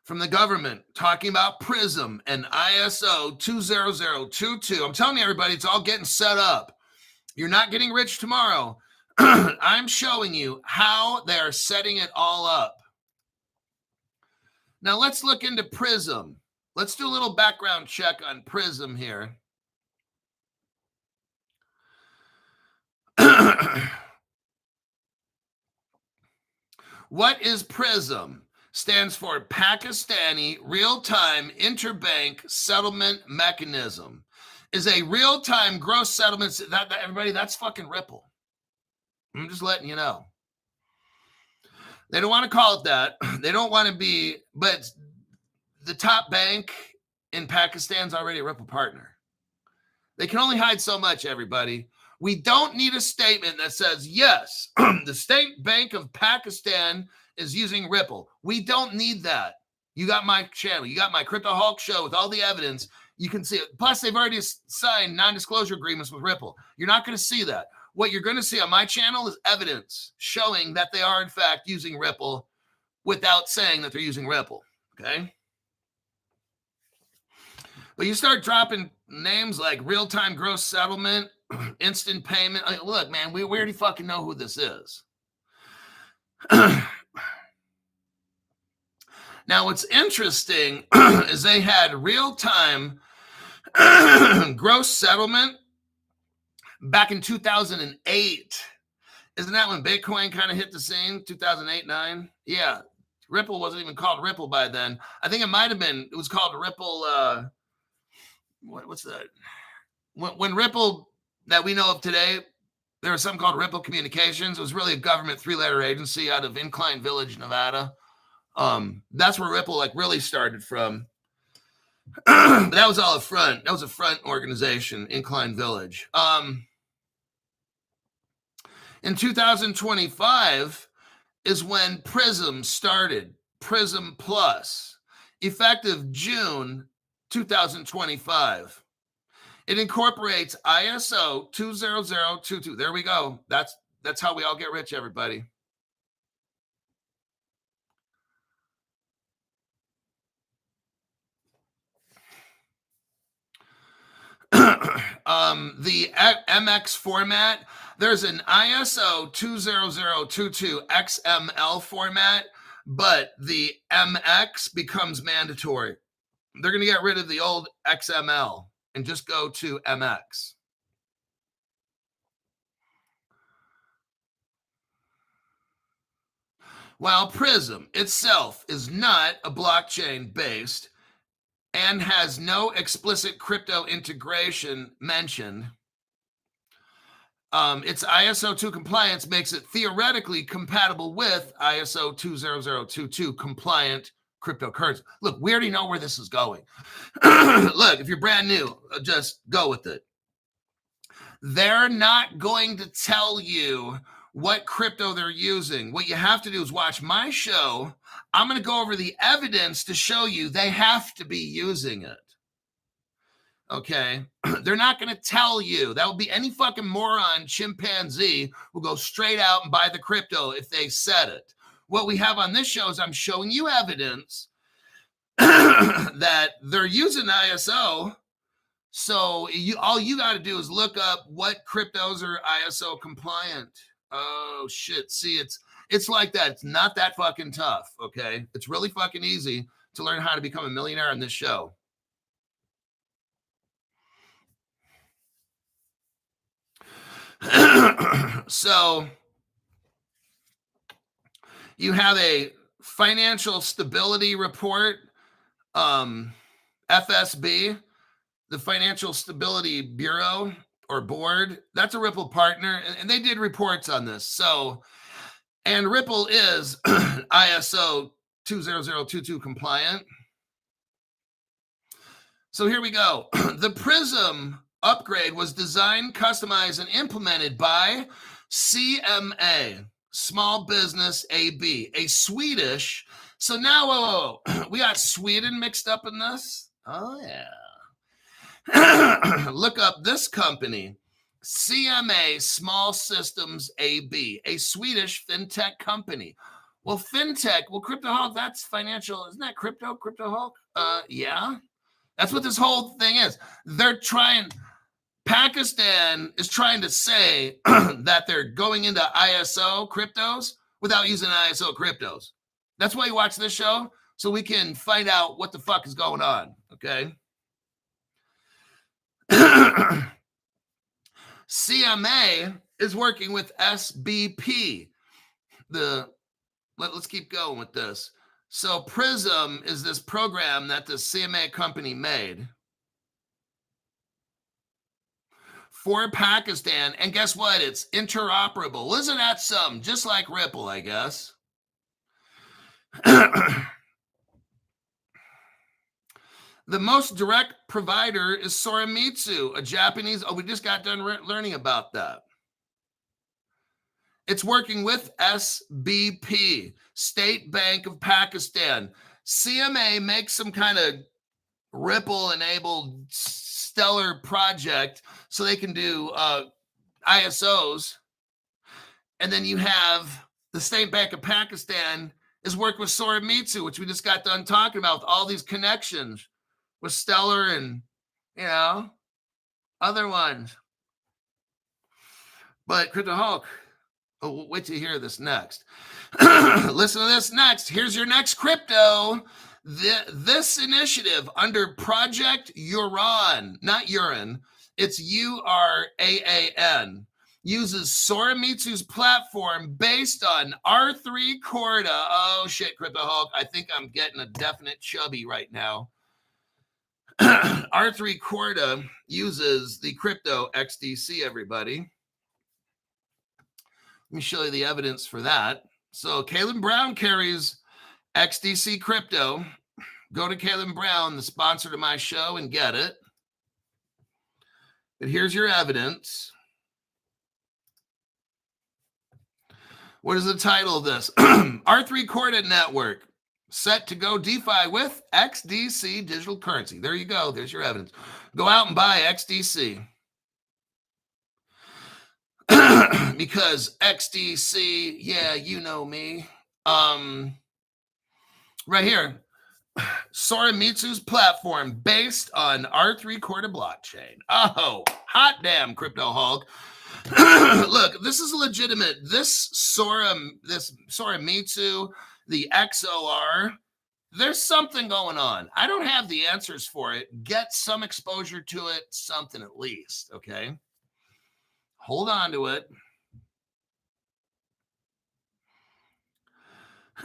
from the government talking about Prism and ISO 20022. I'm telling you, everybody, it's all getting set up. You're not getting rich tomorrow. I'm showing you how they're setting it all up. Now let's look into Prism. Let's do a little background check on Prism here. What is Prism? Stands for Pakistani Real-Time Interbank Settlement Mechanism. Is a real-time gross settlement. Everybody, that's fucking Ripple. I'm just letting you know. They don't want to call it that. They don't want to be, but the top bank in Pakistan's already a Ripple partner. They can only hide so much, everybody. We don't need a statement that says, yes, the State Bank of Pakistan is using Ripple. We don't need that. You got my channel. You got my Crypto Hulk show with all the evidence. You can see it. Plus, they've already signed non-disclosure agreements with Ripple. You're not going to see that. What you're going to see on my channel is evidence showing that they are, in fact, using Ripple without saying that they're using Ripple, okay? But you start dropping names like real-time gross settlement, instant payment. Like, look, man, we already fucking know who this is. Now, what's interesting is they had real-time gross settlement back in 2008. Isn't that when Bitcoin kind of hit the scene? 2008-9? Yeah. Ripple wasn't even called Ripple by then. I think it might have been, it was called Ripple, what's that? When Ripple that we know of today, there was something called Ripple Communications. It was really a government 3-letter agency out of Incline Village, Nevada. That's where Ripple like really started from. But that was all a front. That was a front organization, Incline Village. In 2025 is when Prism started, Prism Plus, effective June 2025. It incorporates ISO 20022. There we go. That's how we all get rich, everybody. The MX format, there's an ISO 20022 XML format, but the MX becomes mandatory. They're going to get rid of the old XML and just go to MX. While Prism itself is not a blockchain based and has no explicit crypto integration mentioned, its ISO 2 compliance makes it theoretically compatible with ISO 20022 compliant cryptocurrency. Look, we already know where this is going. Look, if you're brand new, just go with it. They're not going to tell you what crypto they're using. What you have to do is watch my show. I'm going to go over the evidence to show you they have to be using it. Okay, they're not going to tell you. That would be any fucking moron chimpanzee who go straight out and buy the crypto if they said it. What we have on this show is I'm showing you evidence that they're using ISO. So all you got to do is look up what cryptos are ISO compliant. Oh shit! See, it's like that. It's not that fucking tough. Okay, it's really fucking easy to learn how to become a millionaire on this show. So you have a financial stability report, FSB, the Financial Stability Bureau or Board. That's a Ripple partner, and they did reports on this. So, and Ripple is ISO 20022 compliant. So here we go. The Prism upgrade was designed, customized, and implemented by CMA, Small Business AB, a Swedish. So now, we got Sweden mixed up in this? Oh, yeah. Look up this company, CMA Small Systems AB, a Swedish fintech company. Well, fintech, CryptoHawk, that's financial. Isn't that crypto, CryptoHawk? Yeah. That's what this whole thing is. Pakistan is trying to say that they're going into ISO cryptos without using ISO cryptos. That's why you watch this show, so we can find out what the fuck is going on, okay? CMA is working with SBP. Let's keep going with this. So Prism is this program that the CMA company made for Pakistan. And guess what? It's interoperable. Isn't that something? Just like Ripple, I guess. The most direct provider is Soramitsu, a Japanese. Oh, we just got done learning about that. It's working with SBP, State Bank of Pakistan. CMA makes some kind of Ripple-enabled stellar project so they can do ISOs. And then you have the State Bank of Pakistan is working with Soramitsu, which we just got done talking about, with all these connections with Stellar and, other ones. But CryptoHawk, wait till you hear this next. Listen to this next. Here's your next crypto. This initiative under Project Uran, not urine, it's URAAN, uses Soramitsu's platform based on R3 Corda. Oh shit, CryptoHawk, I think I'm getting a definite chubby right now. R3 Corda uses the crypto XDC, everybody. Let me show you the evidence for that. So Caleb Brown carries XDC crypto. Go to Caleb Brown, the sponsor to my show, and get it. But here's your evidence. What is the title of this? R3 Corda Network, set to go DeFi with XDC digital currency. There you go. There's your evidence. Go out and buy XDC. Because XDC, yeah, you know me. Right here, Soramitsu's platform based on R3 Corda blockchain. Oh, hot damn, CryptoHawk. Look, this is legitimate. This Soramitsu, the XOR, there's something going on. I don't have the answers for it. Get some exposure to it, something at least, okay? Hold on to it.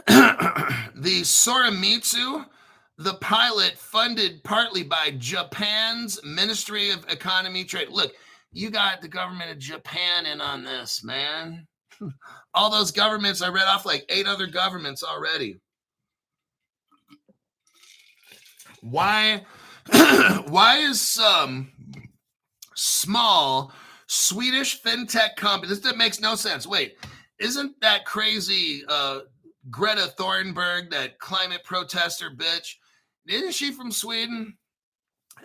The Soramitsu, the pilot funded partly by Japan's Ministry of Economy Trade. Look, you got the government of Japan in on this, man. All those governments, I read off like 8 other governments already. Why is some small Swedish fintech company, that makes no sense. Wait, isn't that crazy Greta Thunberg, that climate protester bitch? Isn't she from Sweden?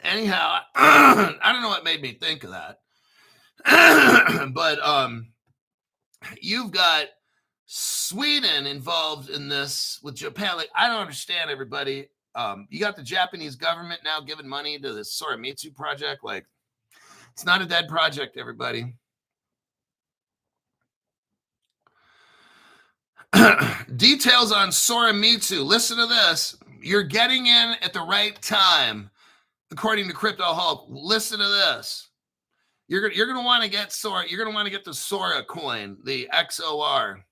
Anyhow, I don't know what made me think of that. But you've got Sweden involved in this with Japan. Like, I don't understand, everybody. You got the Japanese government now giving money to this Soramitsu project. Like, it's not a dead project, everybody. Details on Soramitsu. Listen to this. You're getting in at the right time, according to Crypto Hulk. Listen to this. You're going to want to get Sora. You're going to want to get the Sora coin, the XOR.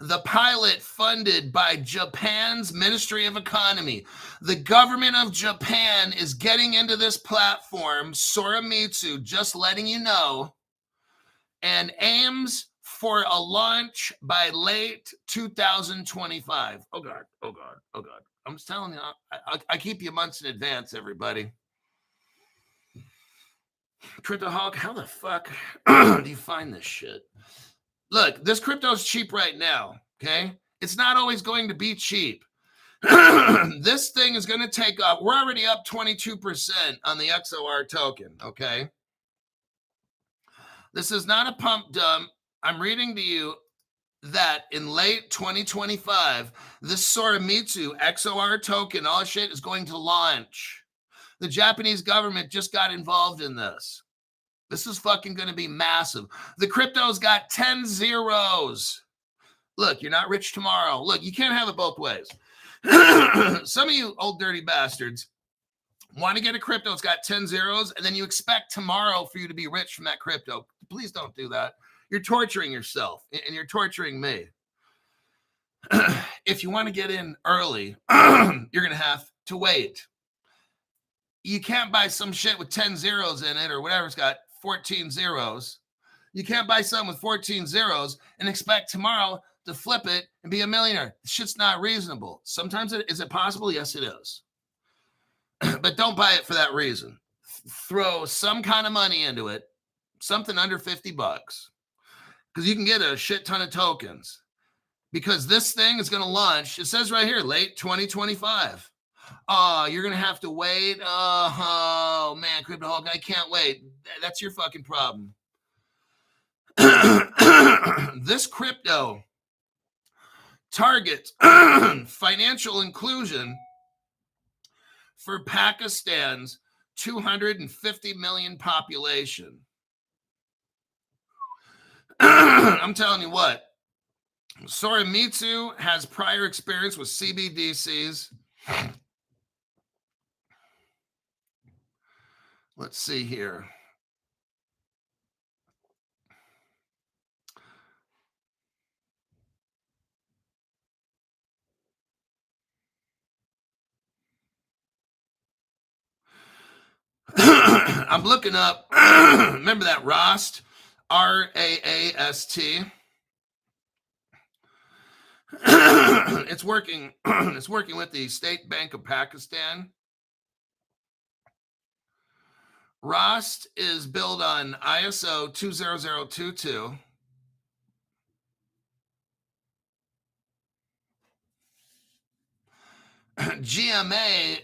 The pilot funded by Japan's Ministry of Economy. The government of Japan is getting into this platform, Soramitsu, just letting you know, and aims for a launch by late 2025. Oh, God. Oh, God. Oh, God. I'm just telling you, I keep you months in advance, everybody. Crypto Hulk, how the fuck do you find this shit? Look, this crypto is cheap right now, okay? It's not always going to be cheap. This thing is going to take up. We're already up 22% on the XOR token, okay? This is not a pump dump. I'm reading to you that in late 2025, this Soramitsu XOR token, all shit, is going to launch. The Japanese government just got involved in this. This is fucking going to be massive. The crypto's got 10 zeros. Look, you're not rich tomorrow. Look, you can't have it both ways. Some of you old dirty bastards want to get a crypto, it's got 10 zeros, and then you expect tomorrow for you to be rich from that crypto. Please don't do that. You're torturing yourself, and you're torturing me. If you want to get in early, you're going to have to wait. You can't buy some shit with 10 zeros in it or whatever. It's got 14 zeros. You can't buy something with 14 zeros and expect tomorrow to flip it and be a millionaire. This shit's not reasonable. Sometimes is it possible? Yes, it is. But don't buy it for that reason. Throw some kind of money into it, something under $50, because you can get a shit ton of tokens. Because this thing is going to launch, it says right here, late 2025. Oh, you're going to have to wait. Oh, man, Crypto Hulk, I can't wait. That's your fucking problem. This crypto targets financial inclusion for Pakistan's 250 million population. I'm telling you what, Soramitsu has prior experience with CBDCs. Let's see here. I'm looking up, remember that RAST, R-A-A-S-T? It's working with the State Bank of Pakistan. RAST is built on ISO 20022. GMA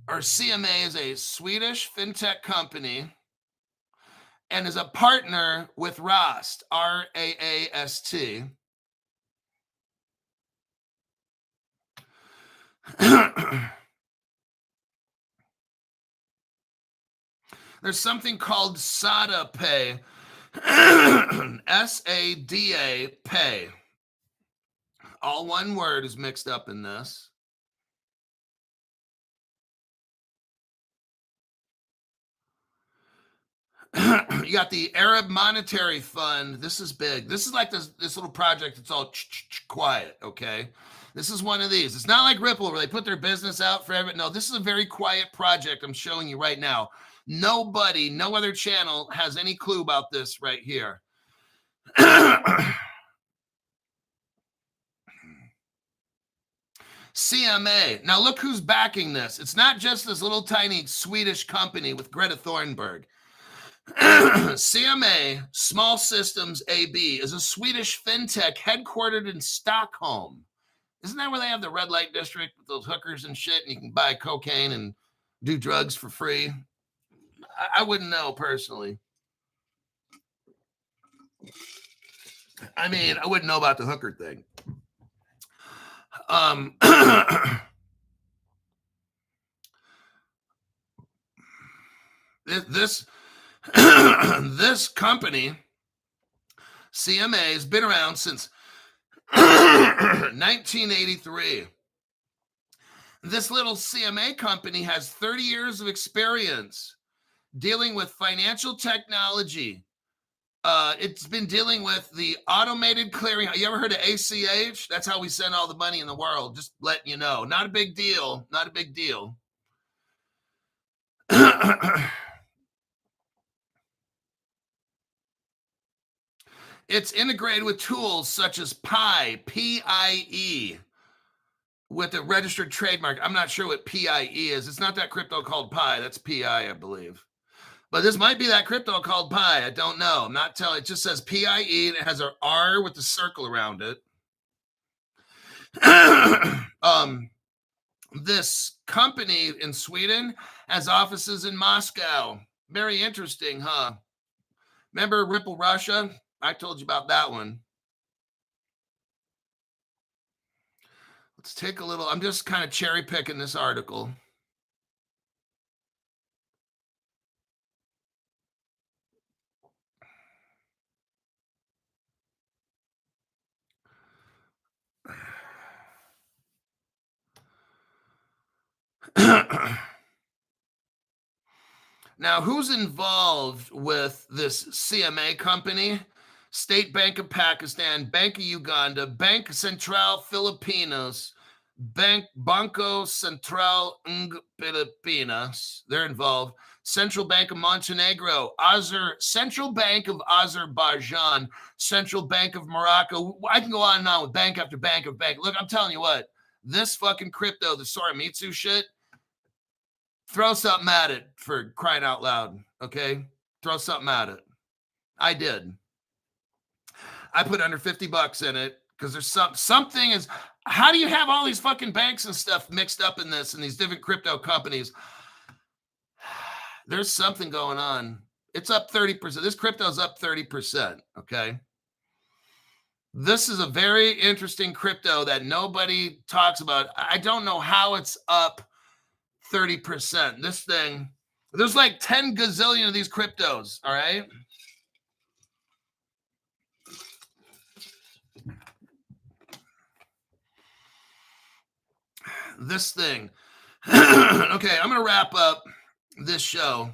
or CMA is a Swedish fintech company and is a partner with RAST, R-A-A-S-T. There's something called SADA Pay, S-A-D-A Pay. All one word is mixed up in this. You got the Arab Monetary Fund. This is big. This is like this little project. It's all quiet, okay? This is one of these. It's not like Ripple where they put their business out for everyone. No, this is a very quiet project I'm showing you right now. Nobody, no other channel has any clue about this right here. CMA. Now look who's backing this. It's not just this little tiny Swedish company with Greta Thunberg. CMA, Small Systems AB, is a Swedish fintech headquartered in Stockholm. Isn't that where they have the red light district with those hookers and shit, and you can buy cocaine and do drugs for free? I wouldn't know personally. I mean, I wouldn't know about the hooker thing. This company, CMA, has been around since 1983. This little CMA company has 30 years of experience dealing with financial technology. It's been dealing with the automated clearing. You ever heard of ACH? That's how we send all the money in the world. Just letting you know. Not a big deal. Not a big deal. It's integrated with tools such as PIE, P-I-E, with a registered trademark. I'm not sure what PIE is. It's not that crypto called PIE. That's PI, I believe. But this might be that crypto called PIE. I don't know. I'm not telling. It just says PIE, and it has an R with the circle around it. This company in Sweden has offices in Moscow. Very interesting, huh? Remember Ripple Russia? I told you about that one. Let's take a little. I'm just kind of cherry picking this article. Now, who's involved with this CMA company? State Bank of Pakistan, Bank of Uganda, Bank Central Filipinos, Banco Central ng Pilipinas. They're involved. Central Bank of Montenegro, Central Bank of Azerbaijan, Central Bank of Morocco. I can go on and on with bank after bank of bank. Look, I'm telling you what, this fucking crypto, the Soramitsu shit, throw something at it, for crying out loud, okay? Throw something at it. I did. I put under $50 in it because there's something is. How do you have all these fucking banks and stuff mixed up in this and these different crypto companies? There's something going on. It's up 30%. This crypto's up 30%, okay? This is a very interesting crypto that nobody talks about. I don't know how it's up 30%. This thing, there's like 10 gazillion of these cryptos, all right? This thing. Okay, I'm going to wrap up this show.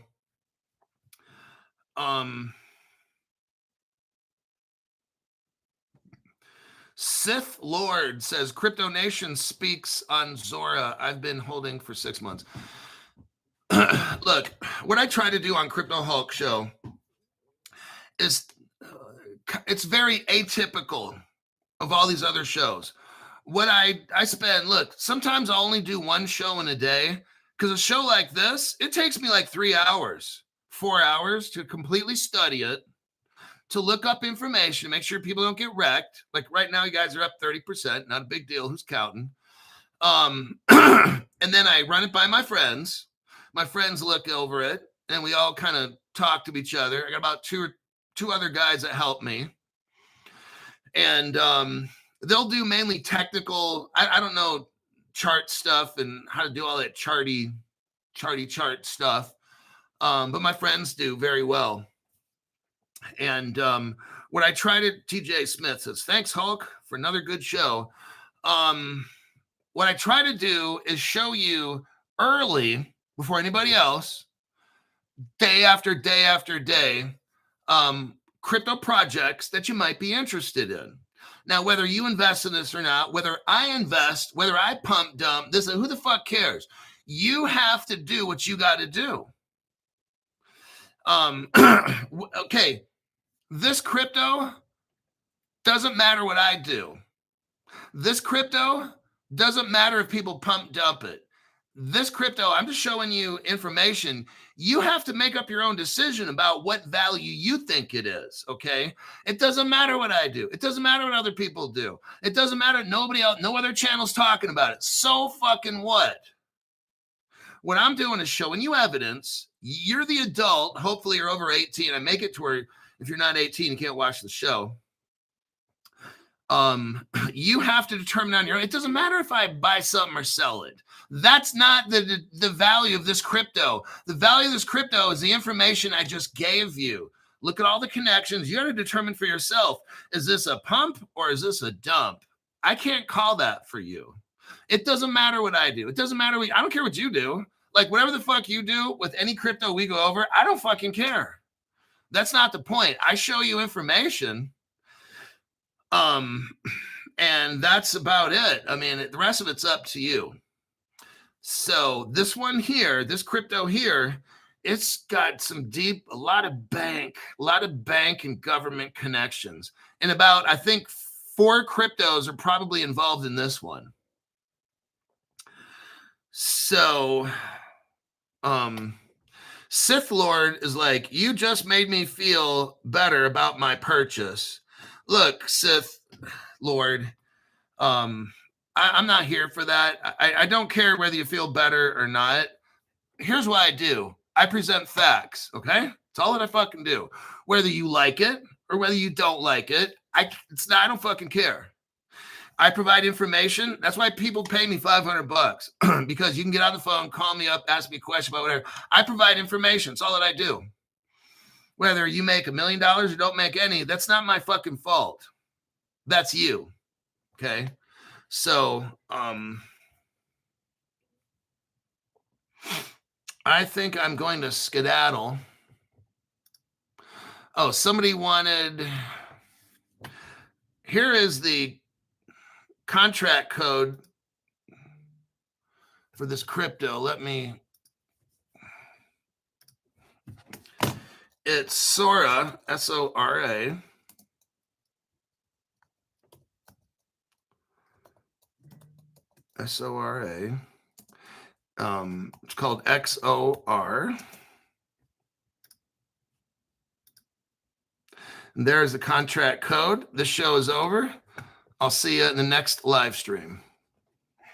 Sith Lord says, Crypto Nation speaks on Zora. I've been holding for 6 months. Look, what I try to do on Crypto Hulk show is it's very atypical of all these other shows. What I spend, look, sometimes I'll only do one show in a day because a show like this, it takes me like 3 hours, 4 hours to completely study it, to look up information, make sure people don't get wrecked. Like right now, you guys are up 30%, not a big deal. Who's counting? And then I run it by my friends. My friends look over it, and we all kind of talk to each other. I got about two other guys that help me. And they'll do mainly technical, I don't know, chart stuff and how to do all that charty chart stuff. But my friends do very well. And what I try to, TJ Smith says, thanks, Hulk, for another good show. What I try to do is show you early, before anybody else, day after day after day, crypto projects that you might be interested in. Now, whether you invest in this or not, whether I invest, whether I pump dump, this, who the fuck cares? You have to do what you got to do. Okay, this crypto doesn't matter what I do. This crypto doesn't matter if people pump dump it. This crypto, I'm just showing you information. You have to make up your own decision about what value you think it is, okay? It doesn't matter what I do. It doesn't matter what other people do. It doesn't matter. Nobody else, no other channel's talking about it. So fucking what? What I'm doing is showing you evidence. You're the adult. Hopefully you're over 18. I make it to where if you're not 18, you can't watch the show. You have to determine on your own. It doesn't matter if I buy something or sell it. That's not the value of this crypto. The value of this crypto is the information I just gave you. Look at all the connections. You got to determine for yourself, is this a pump or is this a dump? I can't call that for you. It doesn't matter what I do. It doesn't matter. I don't care what you do. Like whatever the fuck you do with any crypto we go over, I don't fucking care. That's not the point. I show you information. And that's about it. I mean, the rest of it's up to you. So this one here, this crypto here, it's got a lot of bank and government connections. And about, I think 4 cryptos are probably involved in this one. So, Sith Lord is like, you just made me feel better about my purchase. Look, Sith Lord, I'm not here for that. I don't care whether you feel better or not. Here's what I do. I present facts, okay? That's all that I fucking do. Whether you like it or whether you don't like it, I don't fucking care. I provide information. That's why people pay me $500 because you can get on the phone, call me up, ask me a question about whatever. I provide information. That's all that I do. Whether you make $1 million or don't make any, that's not my fucking fault. That's you. Okay. So, I think I'm going to skedaddle. Oh, somebody wanted, here is the contract code for this crypto. It's Sora, S-O-R-A. S-O-R-A. It's called XOR. And there's the contract code. This show is over. I'll see you in the next live stream.